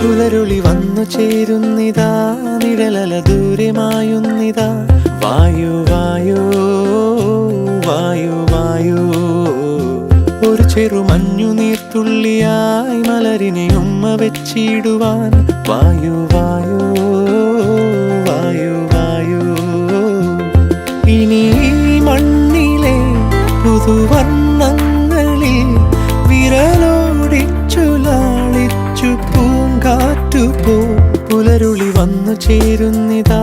പുലരുളി വന്നു ചേരുന്നിതാ, നിഴലല ദൂരെ മായുന്നിതാ. വായു വായു വായു വായു, ഒരു ചെറു മഞ്ഞു നീർത്തുള്ളിയായി മലരിനെ ഉമ്മ വെച്ചിടുവാൻ. വായു വായു വായു വായു, ഇനി മണ്ണിലെ പുതുവർണ്ണങ്ങളിൽ വിരലോടിച്ചു ലാളിച്ചു പൂങ്കാറ്റുപോ. പുലരുളി വന്നു ചേരുന്നിതാ,